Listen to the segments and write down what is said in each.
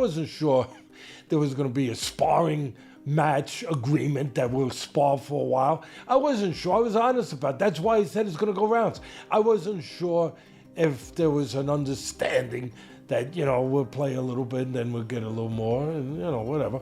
wasn't sure there was going to be a sparring match agreement that we'll spar for a while. I wasn't sure. I was honest about it. That's why he said it's going to go rounds. I wasn't sure if there was an understanding that, we'll play a little bit and then we'll get a little more and, whatever.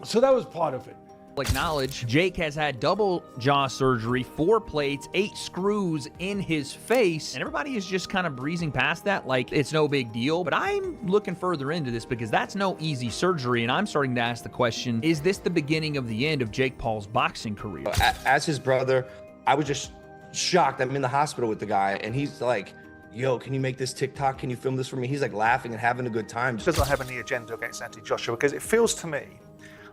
So that was part of it. Acknowledge Jake has had double jaw surgery, 4 plates, 8 screws in his face, and everybody is just kind of breezing past that like it's no big deal. But I'm looking further into this because that's no easy surgery, and I'm starting to ask the question, is this the beginning of the end of Jake Paul's boxing career? As his brother, I was just shocked. I'm in the hospital with the guy, and he's like, yo, can you make this TikTok? Can you film this for me? He's like laughing and having a good time. Does not have any agenda against Anthony Joshua, because it feels to me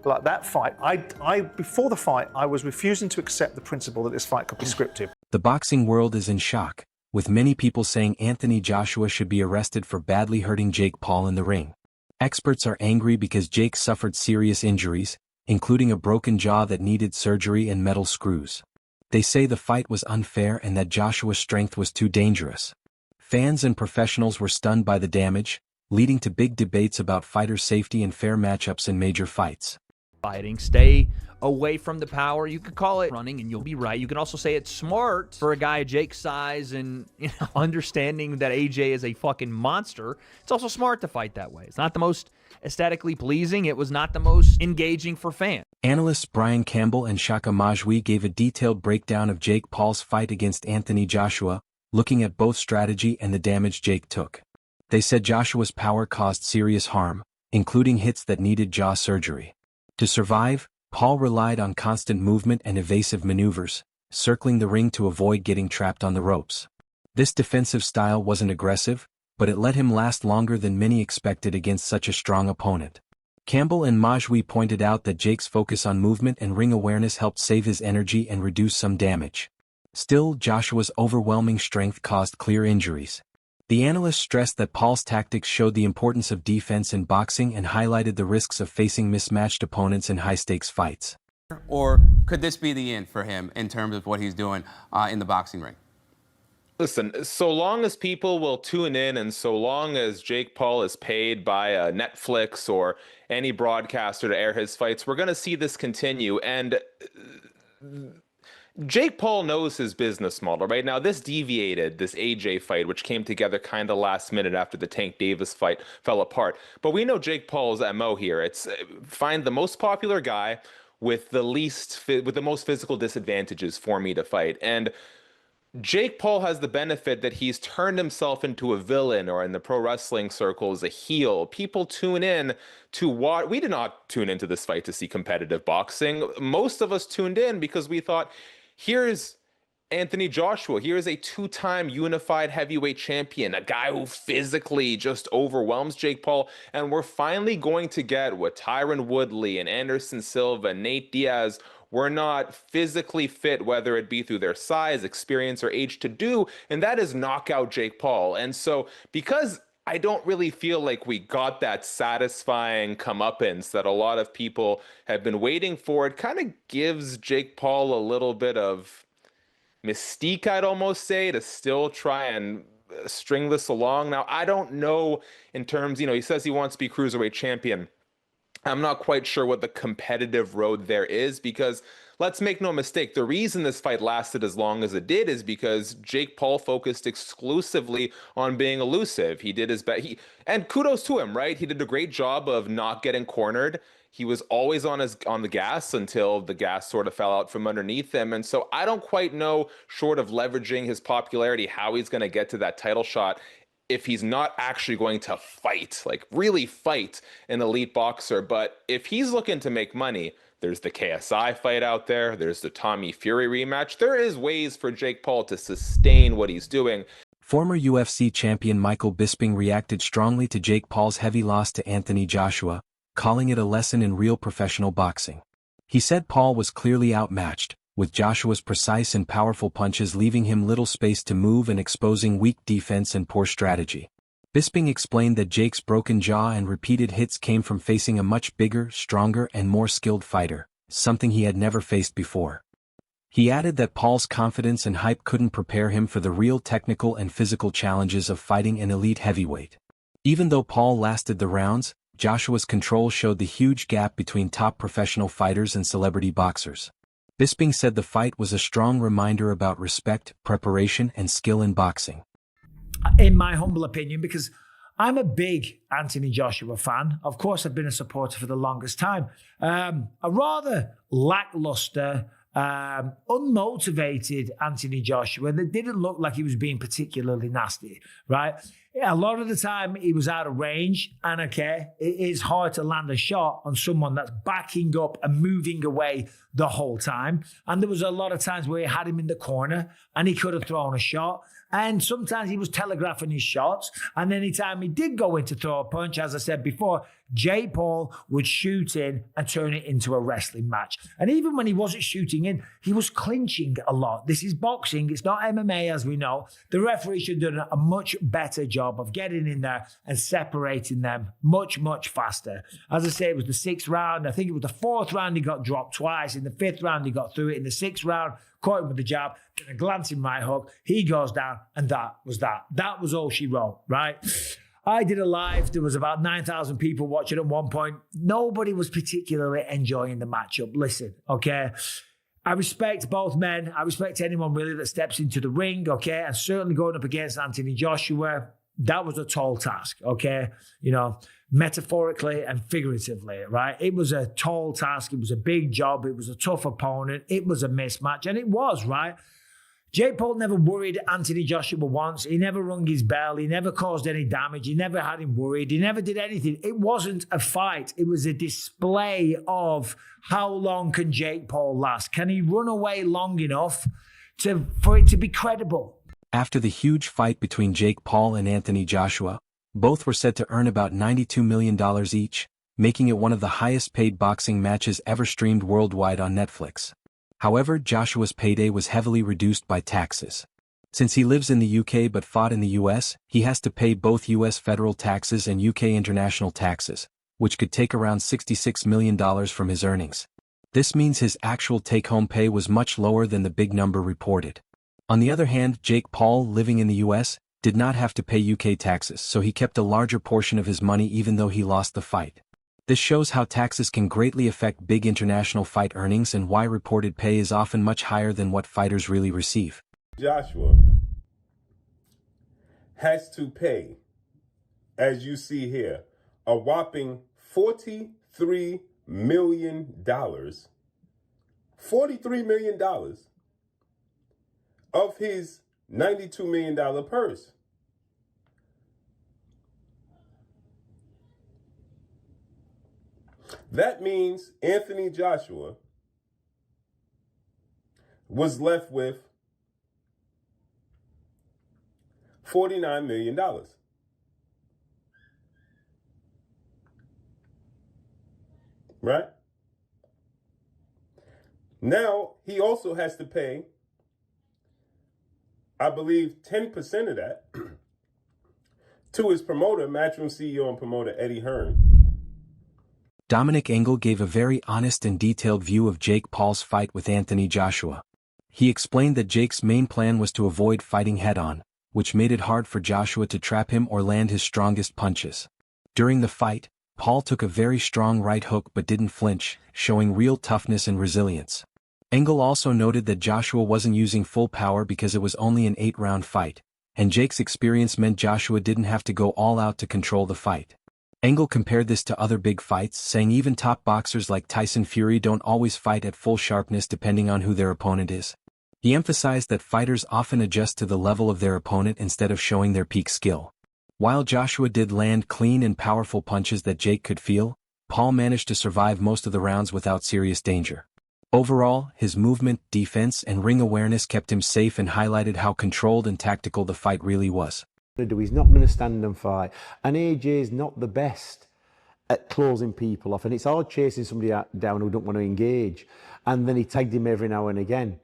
like that fight, I before the fight, I was refusing to accept the principle that this fight could be scripted. The boxing world is in shock, with many people saying Anthony Joshua should be arrested for badly hurting Jake Paul in the ring. Experts are angry because Jake suffered serious injuries, including a broken jaw that needed surgery and metal screws. They say the fight was unfair and that Joshua's strength was too dangerous. Fans and professionals were stunned by the damage, leading to big debates about fighter safety and fair matchups in major fights. Fighting, stay away from the power. You could call it running and you'll be right. You can also say it's smart for a guy of Jake's size and understanding that AJ is a fucking monster. It's also smart to fight that way. It's not the most aesthetically pleasing. It was not the most engaging for fans. Analysts Brian Campbell and Shaka Majwi gave a detailed breakdown of Jake Paul's fight against Anthony Joshua, looking at both strategy and the damage Jake took. They said Joshua's power caused serious harm, including hits that needed jaw surgery. To survive, Paul relied on constant movement and evasive maneuvers, circling the ring to avoid getting trapped on the ropes. This defensive style wasn't aggressive, but it let him last longer than many expected against such a strong opponent. Campbell and Majwi pointed out that Jake's focus on movement and ring awareness helped save his energy and reduce some damage. Still, Joshua's overwhelming strength caused clear injuries. The analysts stressed that Paul's tactics showed the importance of defense in boxing and highlighted the risks of facing mismatched opponents in high-stakes fights. Or could this be the end for him in terms of what he's doing in the boxing ring? Listen, so long as people will tune in and so long as Jake Paul is paid by Netflix or any broadcaster to air his fights, we're going to see this continue. And Jake Paul knows his business model, right? Now, this deviated, this AJ fight, which came together kind of last minute after the Tank Davis fight fell apart. But we know Jake Paul's MO here. It's find the most popular guy with the most physical disadvantages for me to fight. And Jake Paul has the benefit that he's turned himself into a villain, or in the pro wrestling circles, a heel. People tune in to watch. We did not tune into this fight to see competitive boxing. Most of us tuned in because we thought, here's Anthony Joshua. Here's a 2-time unified heavyweight champion, a guy who physically just overwhelms Jake Paul. And we're finally going to get what Tyron Woodley and Anderson Silva, Nate Diaz were not physically fit, whether it be through their size, experience, or age, to do, and that is knock out Jake Paul. And so, because I don't really feel like we got that satisfying comeuppance that a lot of people have been waiting for, it kind of gives Jake Paul a little bit of mystique, I'd almost say, to still try and string this along. Now, I don't know in terms, he says he wants to be cruiserweight champion. I'm not quite sure what the competitive road there is, because let's make no mistake, the reason this fight lasted as long as it did is because Jake Paul focused exclusively on being elusive. He did his best, and kudos to him, right? He did a great job of not getting cornered. He was always on the gas until the gas sort of fell out from underneath him. And so I don't quite know, short of leveraging his popularity, how he's going to get to that title shot if he's not actually going to fight, like really fight an elite boxer. But if he's looking to make money, there's the KSI fight out there. There's the Tommy Fury rematch. There is ways for Jake Paul to sustain what he's doing. Former UFC champion Michael Bisping reacted strongly to Jake Paul's heavy loss to Anthony Joshua, calling it a lesson in real professional boxing. He said Paul was clearly outmatched, with Joshua's precise and powerful punches leaving him little space to move and exposing weak defense and poor strategy. Bisping explained that Jake's broken jaw and repeated hits came from facing a much bigger, stronger, and more skilled fighter, something he had never faced before. He added that Paul's confidence and hype couldn't prepare him for the real technical and physical challenges of fighting an elite heavyweight. Even though Paul lasted the rounds, Joshua's control showed the huge gap between top professional fighters and celebrity boxers. Bisping said the fight was a strong reminder about respect, preparation, and skill in boxing. In my humble opinion, because I'm a big Anthony Joshua fan. Of course, I've been a supporter for the longest time. A rather lackluster, unmotivated Anthony Joshua that didn't look like he was being particularly nasty, right? Yeah, a lot of the time he was out of range, and okay, it is hard to land a shot on someone that's backing up and moving away the whole time. And there was a lot of times where he had him in the corner and he could have thrown a shot. And sometimes he was telegraphing his shots. And anytime he did go in to throw a punch, as I said before, Jake Paul would shoot in and turn it into a wrestling match. And even when he wasn't shooting in, he was clinching a lot. This is boxing. It's not MMA, as we know. The referee should have done a much better job of getting in there and separating them much, much faster. As I say, it was the 6th round. I think it was the 4th round he got dropped twice. In the 5th round, he got through it. In the 6th round, caught him with the jab, then a glancing right hook. He goes down, and that was that. That was all she wrote, right? I did a live. There was about 9,000 people watching at one point. Nobody was particularly enjoying the matchup. Listen, okay? I respect both men. I respect anyone really that steps into the ring, okay? And certainly going up against Anthony Joshua, that was a tall task, okay? You know, metaphorically and figuratively, right? It was a tall task. It was a big job. It was a tough opponent. It was a mismatch, and it was, right? Jake Paul never worried Anthony Joshua once. He never rung his bell. He never caused any damage. He never had him worried. He never did anything. It wasn't a fight. It was a display of how long can Jake Paul last? Can he run away long enough for it to be credible? After the huge fight between Jake Paul and Anthony Joshua, both were said to earn about $92 million each, making it one of the highest-paid boxing matches ever streamed worldwide on Netflix. However, Joshua's payday was heavily reduced by taxes. Since he lives in the UK but fought in the US, he has to pay both US federal taxes and UK international taxes, which could take around $66 million from his earnings. This means his actual take-home pay was much lower than the big number reported. On the other hand, Jake Paul, living in the US, did not have to pay UK taxes, so he kept a larger portion of his money even though he lost the fight. This shows how taxes can greatly affect big international fight earnings and why reported pay is often much higher than what fighters really receive. Joshua has to pay, as you see here, a whopping $43 million. $43 million of his $92 million purse. That means Anthony Joshua was left with $49 million. Right? Now, he also has to pay, I believe, 10% of that to his promoter, Matchroom CEO and promoter Eddie Hearn. Dominic Engel gave a very honest and detailed view of Jake Paul's fight with Anthony Joshua. He explained that Jake's main plan was to avoid fighting head-on, which made it hard for Joshua to trap him or land his strongest punches. During the fight, Paul took a very strong right hook but didn't flinch, showing real toughness and resilience. Engel also noted that Joshua wasn't using full power because it was only an 8-round fight, and Jake's experience meant Joshua didn't have to go all out to control the fight. Engel compared this to other big fights, saying even top boxers like Tyson Fury don't always fight at full sharpness depending on who their opponent is. He emphasized that fighters often adjust to the level of their opponent instead of showing their peak skill. While Joshua did land clean and powerful punches that Jake could feel, Paul managed to survive most of the rounds without serious danger. Overall, his movement, defense, and ring awareness kept him safe and highlighted how controlled and tactical the fight really was. He's not going to stand and fight, and AJ's not the best at closing people off, and it's hard chasing somebody down who don't want to engage, and then he tagged him every now and again.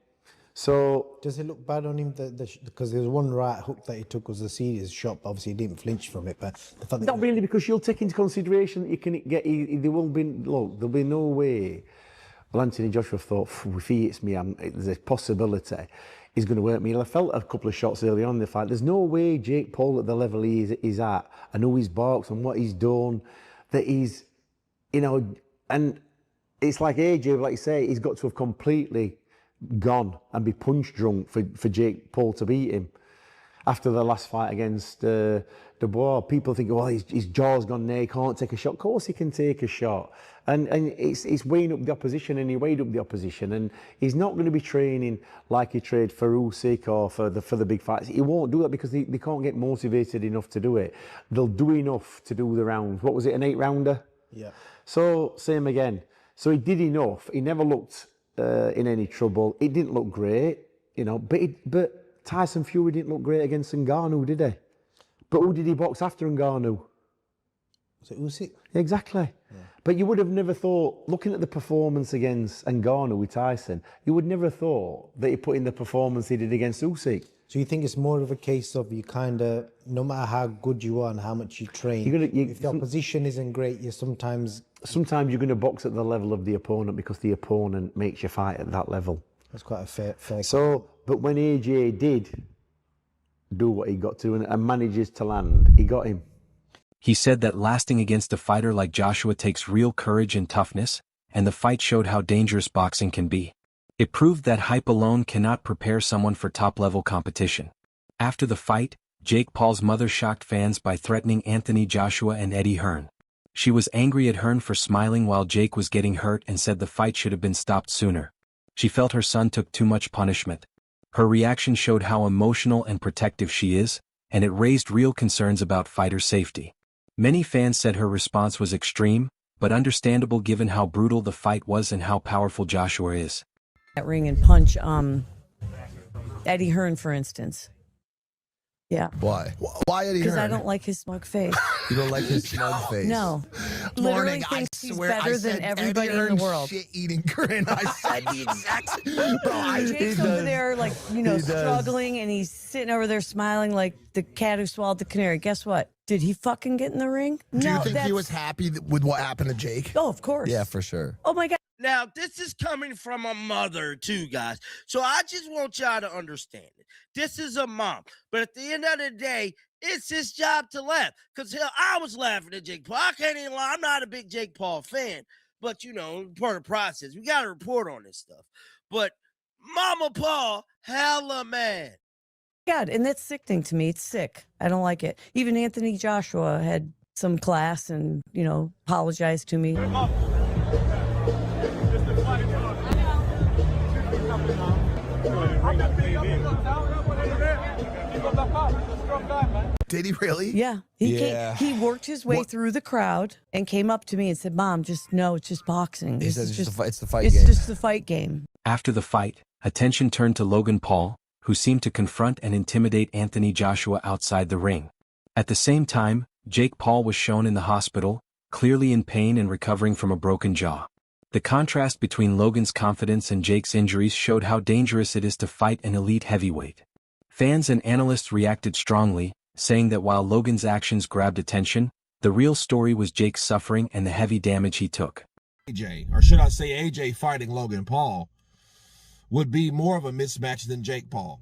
So does it look bad on him because there was one right hook that he took was a serious shot, but obviously he didn't flinch from it, but the fact that not really, because you'll take into consideration that you can get, there will be, look, there'll be no way. Well, Anthony Joshua thought, if he hits me, there's a possibility is going to hurt me. I felt a couple of shots early on in the fight. There's no way Jake Paul at the level he's at, and who he's boxed and what he's done, that he's, you know, and it's like AJ, like you say, he's got to have completely gone and be punch drunk for Jake Paul to beat him. After the last fight against Dubois, people think, well, his jaw's gone there, he can't take a shot. Of course he can take a shot. And it's weighing up the opposition, and he weighed up the opposition. And he's not going to be training like he trained for Usyk or for the big fights. He won't do that because they can't get motivated enough to do it. They'll do enough to do the rounds. What was it, an 8-rounder? Yeah. So, same again. So he did enough. He never looked in any trouble. It didn't look great, you know, but Tyson Fury didn't look great against Ngannou, did he? But who did he box after Ngannou? Was it Usyk? Exactly. Yeah. But you would have never thought, looking at the performance against Ngannou with Tyson, you would never have thought that he put in the performance he did against Usyk. So you think it's more of a case of you kind of, no matter how good you are and how much you train, if the opposition isn't great, you sometimes you're going to box at the level of the opponent because the opponent makes you fight at that level. That's quite a fair. So, but when AJ did do what he got to and manages to land, he got him. He said that lasting against a fighter like Joshua takes real courage and toughness, and the fight showed how dangerous boxing can be. It proved that hype alone cannot prepare someone for top-level competition. After the fight, Jake Paul's mother shocked fans by threatening Anthony Joshua and Eddie Hearn. She was angry at Hearn for smiling while Jake was getting hurt and said the fight should have been stopped sooner. She felt her son took too much punishment. Her reaction showed how emotional and protective she is, and it raised real concerns about fighter safety. Many fans said her response was extreme, but understandable given how brutal the fight was and how powerful Joshua is. That ring and punch Eddie Hearn, for instance. Yeah. Why? Why Eddie Hearn? Because I don't like his smug face. You don't like his smug face? No. Literally thinks he's better than everybody in the world. Shit-eating grin. I said the exact. Bro, Jake's over there, like, you know, struggling, and he's sitting over there smiling like the cat who swallowed the canary. Guess what? Did he fucking get in the ring? Do you think he was happy with what happened to Jake? Oh, of course. Yeah, for sure. Oh my God. Now, this is coming from a mother, too, guys. So I just want y'all to understand it. This is a mom. But at the end of the day, it's his job to laugh. Because, hell, I was laughing at Jake Paul. I can't even lie. I'm not a big Jake Paul fan. But, you know, part of the process. We got to report on this stuff. But Mama Paul, hella mad. God, and that's sickening to me. It's sick. I don't like it. Even Anthony Joshua had some class and, you know, apologized to me. Did he really? Yeah. He worked his way through the crowd and came up to me and said, Mom, just no, it's just boxing. He says it's the fight game. It's just the fight game. After the fight, attention turned to Logan Paul, who seemed to confront and intimidate Anthony Joshua outside the ring. At the same time, Jake Paul was shown in the hospital, clearly in pain and recovering from a broken jaw. The contrast between Logan's confidence and Jake's injuries showed how dangerous it is to fight an elite heavyweight. Fans and analysts reacted strongly, saying that while Logan's actions grabbed attention, the real story was Jake's suffering and the heavy damage he took. AJ, or should I say AJ fighting Logan Paul, would be more of a mismatch than Jake Paul.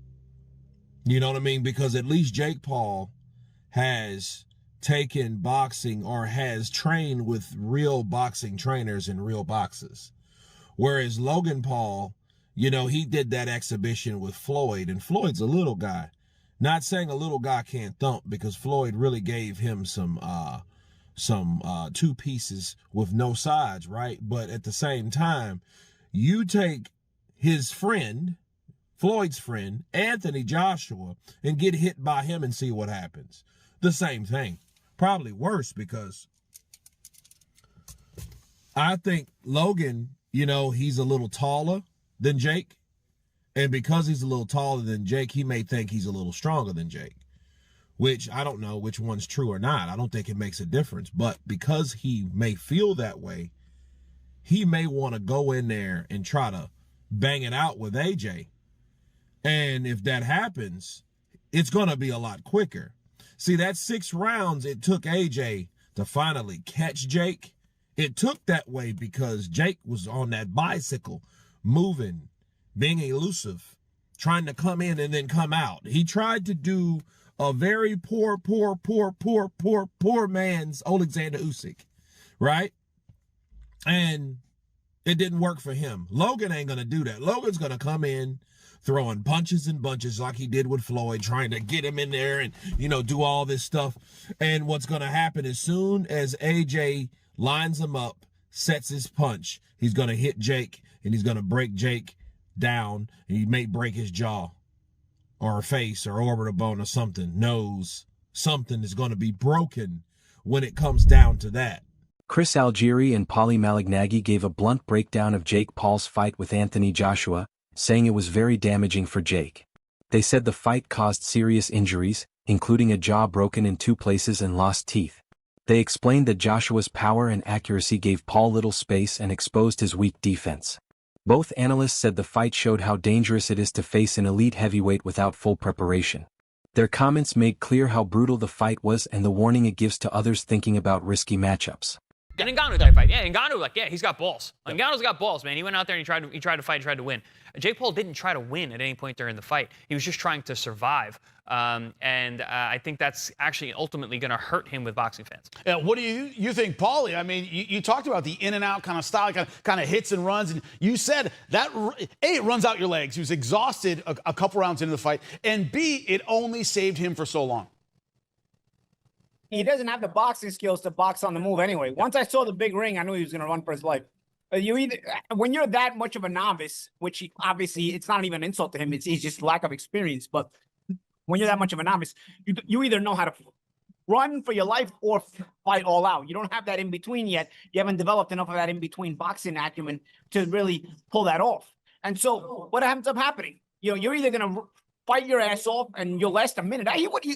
You know what I mean? Because at least Jake Paul has taken boxing or has trained with real boxing trainers in real boxes. Whereas Logan Paul, you know, he did that exhibition with Floyd, and Floyd's a little guy. Not saying a little guy can't thump, because Floyd really gave him some two pieces with no sides, right? But at the same time, you take his friend, Floyd's friend, Anthony Joshua, and get hit by him and see what happens. The same thing. Probably worse, because I think Logan, you know, he's a little taller than Jake. And because he's a little taller than Jake, he may think he's a little stronger than Jake, which I don't know which one's true or not. I don't think it makes a difference. But because he may feel that way, he may want to go in there and try to bang it out with AJ. And if that happens, it's going to be a lot quicker. See, that 6 rounds it took AJ to finally catch Jake. It took that way because Jake was on that bicycle, moving, being elusive, trying to come in and then come out. He tried to do a very poor man's Alexander Usyk, right? And it didn't work for him. Logan ain't going to do that. Logan's going to come in throwing punches and bunches like he did with Floyd, trying to get him in there and, you know, do all this stuff. And what's going to happen as soon as AJ lines him up, sets his punch, he's going to hit Jake and he's going to break Jake down, and he may break his jaw or face or orbital bone or something. Nose. Something is going to be broken when it comes down to that. Chris Algieri and Paulie Malignaggi gave a blunt breakdown of Jake Paul's fight with Anthony Joshua, saying it was very damaging for Jake. They said the fight caused serious injuries, including a jaw broken in 2 places and lost teeth. They explained that Joshua's power and accuracy gave Paul little space and exposed his weak defense. Both analysts said the fight showed how dangerous it is to face an elite heavyweight without full preparation. Their comments made clear how brutal the fight was and the warning it gives to others thinking about risky matchups. An Ngannou type fight. Yeah, Ngannou, he's got balls. Ngannou's got balls, man. He went out there and he tried to fight, tried to win. Jake Paul didn't try to win at any point during the fight. He was just trying to survive. I think that's actually ultimately going to hurt him with boxing fans. Yeah, what do you think, Paulie? I mean, you talked about the in and out kind of style, kind of hits and runs, and you said that A, it runs out your legs. He was exhausted a couple rounds into the fight, and B, it only saved him for so long. He doesn't have the boxing skills to box on the move anyway. Once I saw the big ring, I knew he was going to run for his life. When you're that much of a novice, which obviously it's not even an insult to him, it's just lack of experience. But when you're that much of a novice, you either know how to run for your life or fight all out. You don't have that in between yet. You haven't developed enough of that in between boxing acumen to really pull that off. And so what ends up happening? You're either going to fight your ass off and you'll last a minute.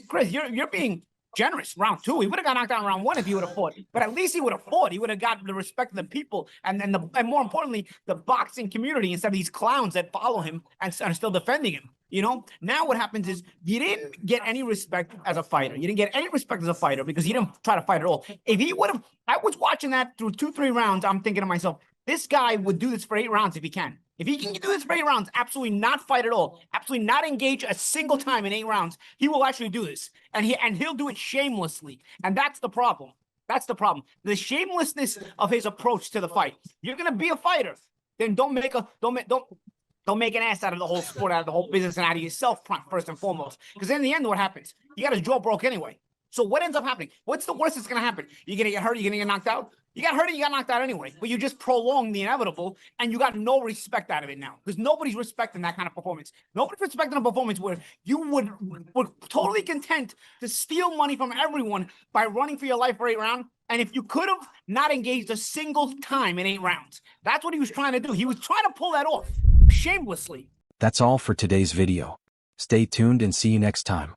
Chris, you're being generous. Round 2, he would have got knocked out in round 1 if he would have fought. But at least he would have fought. He would have got the respect of the people and more importantly, the boxing community instead of these clowns that follow him and are still defending him. Now what happens is you didn't get any respect as a fighter. You didn't get any respect as a fighter because he didn't try to fight at all. If he would have, I was watching that through 2-3 rounds. I'm thinking to myself, this guy would do this for 8 rounds if he can. If he can do this for 8 rounds, absolutely not fight at all, absolutely not engage a single time in 8 rounds, he will actually do this. And he'll do it shamelessly. And that's the problem. That's the problem. The shamelessness of his approach to the fight. You're gonna be a fighter, then don't make an ass out of the whole sport, out of the whole business, and out of yourself first and foremost. Because in the end, what happens? You got his jaw broke anyway. So what ends up happening? What's the worst that's gonna happen? You're gonna get hurt, you're gonna get knocked out. You got hurt and you got knocked out anyway, but you just prolonged the inevitable and you got no respect out of it now because nobody's respecting that kind of performance. Nobody's respecting a performance where you were totally content to steal money from everyone by running for your life for 8 rounds. And if you could have not engaged a single time in 8 rounds, that's what he was trying to do. He was trying to pull that off shamelessly. That's all for today's video. Stay tuned and see you next time.